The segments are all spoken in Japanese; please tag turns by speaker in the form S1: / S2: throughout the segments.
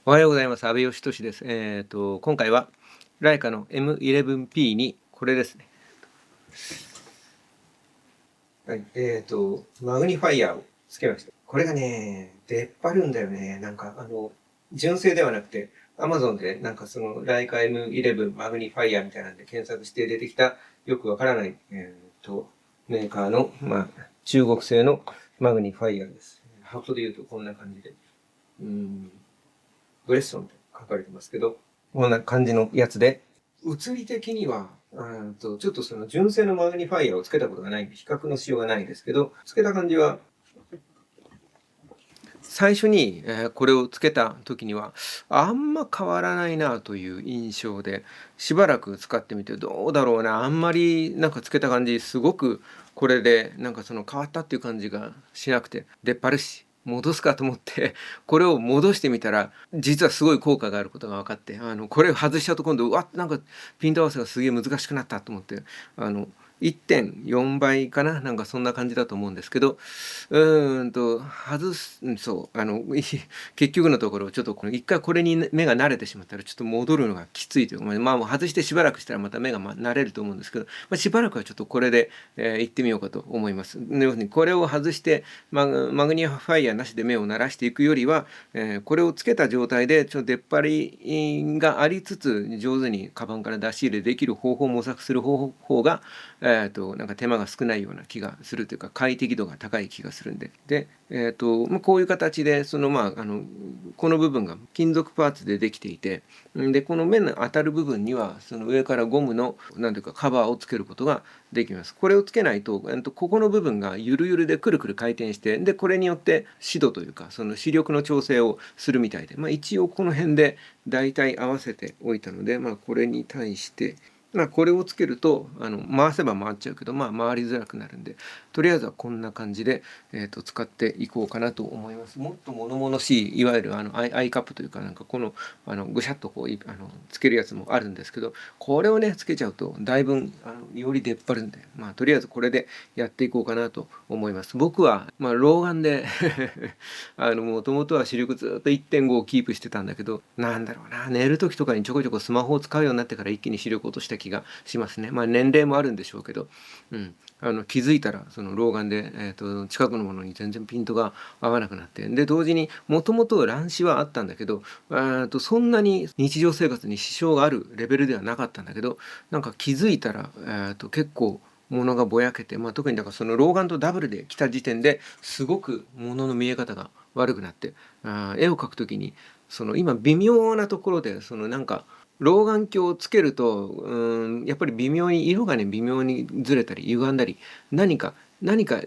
S1: おはようございます。阿部義俊です。今回はライカの M11P にこれですね。はい、マグニファイヤーをつけました。これがね、出っ張るんだよね。純正ではなくて、Amazon でそのライカ M11 マグニファイヤーみたいなんで検索して出てきたよくわからない、メーカーの、中国製のマグニファイヤーです。箱で言うとこんな感じで。ブレッソンって書かれてますけど、こんな感じのやつで、物理的には、ちょっとその純正のマグニファイアをつけたことがないんで、比較のしようがないんですけど、つけた感じは、最初に、これをつけた時には、あんま変わらないなという印象で、しばらく使ってみて、どうだろうな、あんまりつけた感じ、すごくこれでその変わったっていう感じがしなくて、出っ張るし、戻すかと思ってこれを戻してみたら実はすごい効果があることが分かって、これを外しちゃうと今度ピント合わせがすげえ難しくなったと思って、1.4 倍かな、そんな感じだと思うんですけど、外す、そう結局のところちょっと一回これに目が慣れてしまったらちょっと戻るのがきついというか、もう外してしばらくしたらまた目が慣れると思うんですけど、しばらくはちょっとこれで、行ってみようかと思います。要するにこれを外してマグニファイアなしで目を慣らしていくよりは、これをつけた状態でちょっと出っ張りがありつつ上手にカバンから出し入れできる方法を模索する方法が、手間が少ないような気がするというか快適度が高い気がするんで、こういう形でこの部分が金属パーツでできていて、でこの目の当たる部分にはその上からゴムのなんていうかカバーをつけることができます。これをつけないと、ここの部分がゆるゆるでくるくる回転して、でこれによって視度というかその視力の調整をするみたいで、一応この辺でだいたい合わせておいたので、これに対してこれをつけると回せば回っちゃうけど、回りづらくなるんで、とりあえずはこんな感じで、使っていこうかなと思います。もっと物々しいいわゆるアイカップというかこのぐしゃっとこうつけるやつもあるんですけど、これをねつけちゃうとだいぶより出っ張るんで、とりあえずこれでやっていこうかなと思います。僕は老眼でもともとは視力ずっと 1.5 をキープしてたんだけど、なんだろうな、寝る時とかにちょこちょこスマホを使うようになってから一気に視力落とした気がしますね。年齢もあるんでしょうけど、気づいたらその老眼で、近くのものに全然ピントが合わなくなって、で同時にもともと乱視はあったんだけど、そんなに日常生活に支障があるレベルではなかったんだけど、気づいたら、結構物がぼやけて、特にその老眼とダブルで来た時点ですごく物の見え方が悪くなって、絵を描くときにその今微妙なところでその老眼鏡をつけるとやっぱり微妙に色がね微妙にずれたり歪んだり何か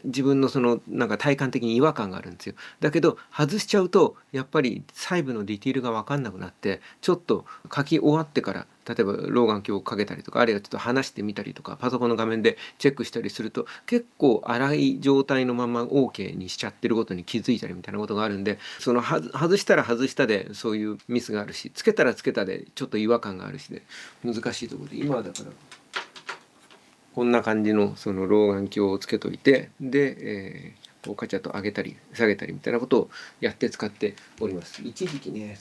S1: 自分のその体感的に違和感があるんですよ。だけど外しちゃうとやっぱり細部のディティールが分かんなくなって、ちょっと書き終わってから例えば老眼鏡をかけたりとか、あるいはちょっと離してみたりとかパソコンの画面でチェックしたりすると結構荒い状態のまま OK にしちゃってることに気づいたりみたいなことがあるんで、その外したら外したでそういうミスがあるし、つけたらつけたでちょっと違和感があるしで難しいところで、今はだからこんな感じのその老眼鏡をつけといて、で、こうカチャと上げたり下げたりみたいなことをやって使っております。一時期ね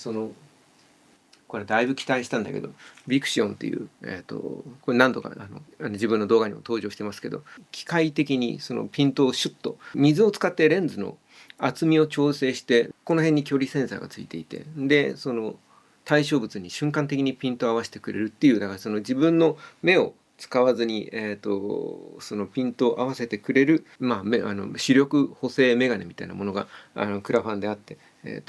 S1: これだいぶ期待したんだけど、ビクシオンっていう、これ何度か自分の動画にも登場してますけど、機械的にそのピントをシュッと水を使ってレンズの厚みを調整して、この辺に距離センサーがついていて、でその対象物に瞬間的にピントを合わせてくれるっていう、だからその自分の目を使わずに、そのピントを合わせてくれる、視力補正メガネみたいなものがクラファンであって、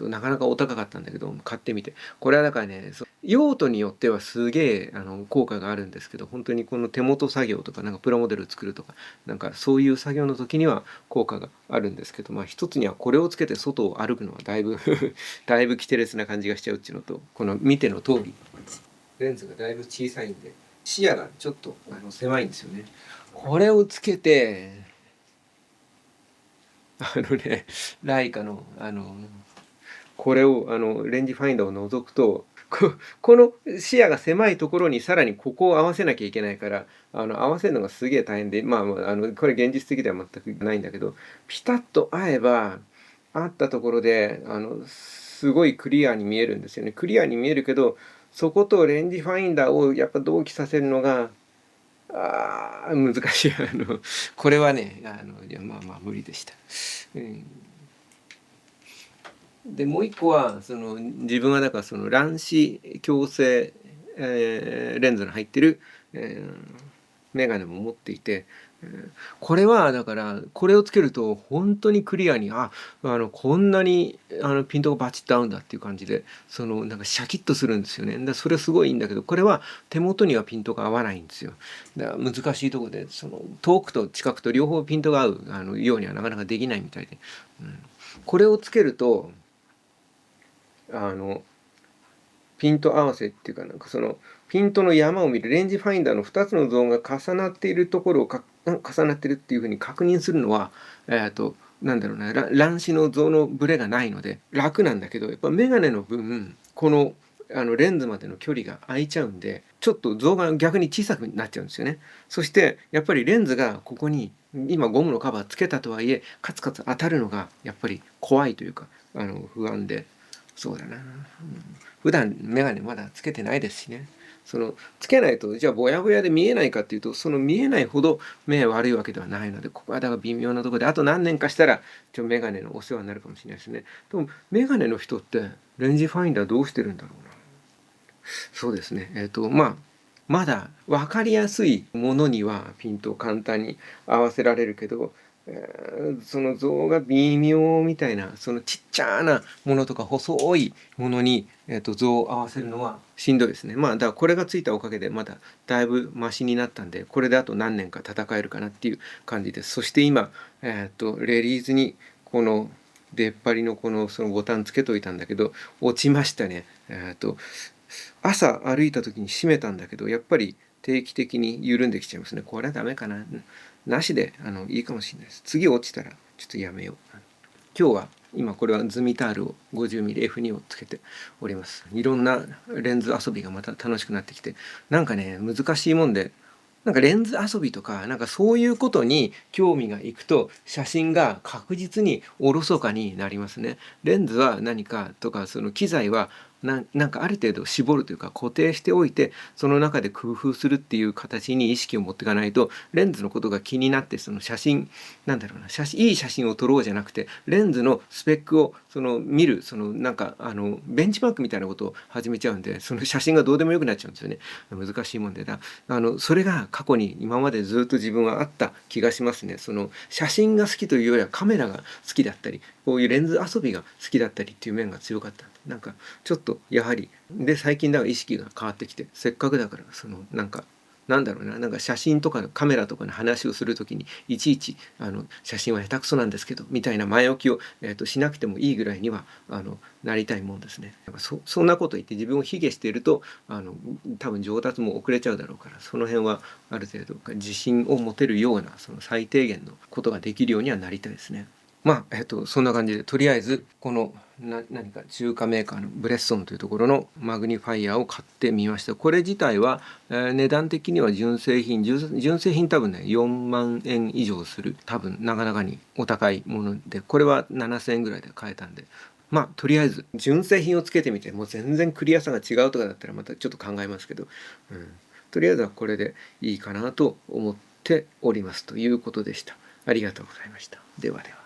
S1: なかなかお高かったんだけど買ってみて、これはだからね用途によってはすげえ効果があるんですけど、本当にこの手元作業とかプラモデル作るとかそういう作業の時には効果があるんですけど、一つにはこれをつけて外を歩くのはだいぶだいぶキテレツな感じがしちゃうっていうのと、この見ての通りレンズがだいぶ小さいんで視野がちょっと狭いんですよね。これをつけてライカのこれをレンジファインダーを覗くとこの視野が狭いところにさらにここを合わせなきゃいけないから、合わせるのがすげえ大変で、これ現実的では全くないんだけど、ピタッと合えば合ったところですごいクリアに見えるんですよね。クリアに見えるけど、そことレンジファインダーをやっぱ同期させるのが、難しい。これはね、いやまあまあ無理でした。うん、でもう一個は自分はだから乱視矯正、レンズの入ってる、メガネも持っていて、これはだからこれをつけると本当にクリアにこんなにピントがバチッと合うんだっていう感じでなんかシャキッとするんですよね。それすごいいいんだけど、これは手元にはピントが合わないんですよ。だから難しいところで遠くと近くと両方ピントが合うようにはなかなかできないみたいで、これをつけるとあのピント合わせっていうかなんかピントの山を見るレンジファインダーの2つの像が重なっているところを重なってるっていうふうに確認するのはなんだろうな乱視の像のブレがないので楽なんだけど、やっぱ眼鏡の分このレンズまでの距離が空いちゃうんでちょっと像が逆に小さくなっちゃうんですよね。そしてやっぱりレンズがここに今ゴムのカバーつけたとはいえカツカツ当たるのがやっぱり怖いというか不安で、そうだな、普段眼鏡まだつけてないですしね。つけないとじゃあぼやぼやで見えないかっていうと見えないほど目悪いわけではないので、ここはだから微妙なところであと何年かしたら眼鏡のお世話になるかもしれないですね。でも眼鏡の人ってレンジファインダーどうしてるんだろうな。そうですね。まだ分かりやすいものにはピントを簡単に合わせられるけど、その像が微妙みたいなちっちゃなものとか細いものに、像を合わせるのはしんどいですね。だからこれがついたおかげでまだだいぶマシになったんで、これであと何年か戦えるかなっていう感じです。そして今、レリーズにこの出っ張りのそのボタンつけといたんだけど落ちましたね。朝歩いた時に閉めたんだけどやっぱり定期的に緩んできちゃいますね。これはダメかな。なしでいいかもしれないです。次落ちたらちょっとやめよう。今日は今これはズミタールを 50mmF2 をつけております。いろんなレンズ遊びがまた楽しくなってきて、なんかね難しいもんで、なんかレンズ遊びとかなんかそういうことに興味がいくと写真が確実におろそかになりますね。レンズは何かとか機材はなんかある程度絞るというか固定しておいてその中で工夫するっていう形に意識を持っていかないと、レンズのことが気になって写真なんだろうな、いい写真を撮ろうじゃなくてレンズのスペックを見るなんかベンチマークみたいなことを始めちゃうんで、写真がどうでもよくなっちゃうんですよね。難しいもんでそれが過去に今までずっと自分はあった気がしますね。写真が好きというよりはカメラが好きだったりこういうレンズ遊びが好きだったりっていう面が強かった。なんかちょっとやはりで最近だから意識が変わってきて、せっかくだからなんだろうな、なんか写真とかのカメラとかの話をするときにいちいち写真は下手くそなんですけどみたいな前置きを、しなくてもいいぐらいにはなりたいもんですね。そんなこと言って自分を卑下していると多分上達も遅れちゃうだろうから、その辺はある程度自信を持てるような最低限のことができるようにはなりたいですね。そんな感じでとりあえずこの何か中華メーカーのブレッソンというところのマグニファイヤーを買ってみました。これ自体は、値段的には純正品多分ね4万円以上する、多分なかなかにお高いもので、これは7000円ぐらいで買えたんで、とりあえず純正品をつけてみてもう全然クリアさが違うとかだったらまたちょっと考えますけど、とりあえずはこれでいいかなと思っておりますということでした。ありがとうございました。ではでは。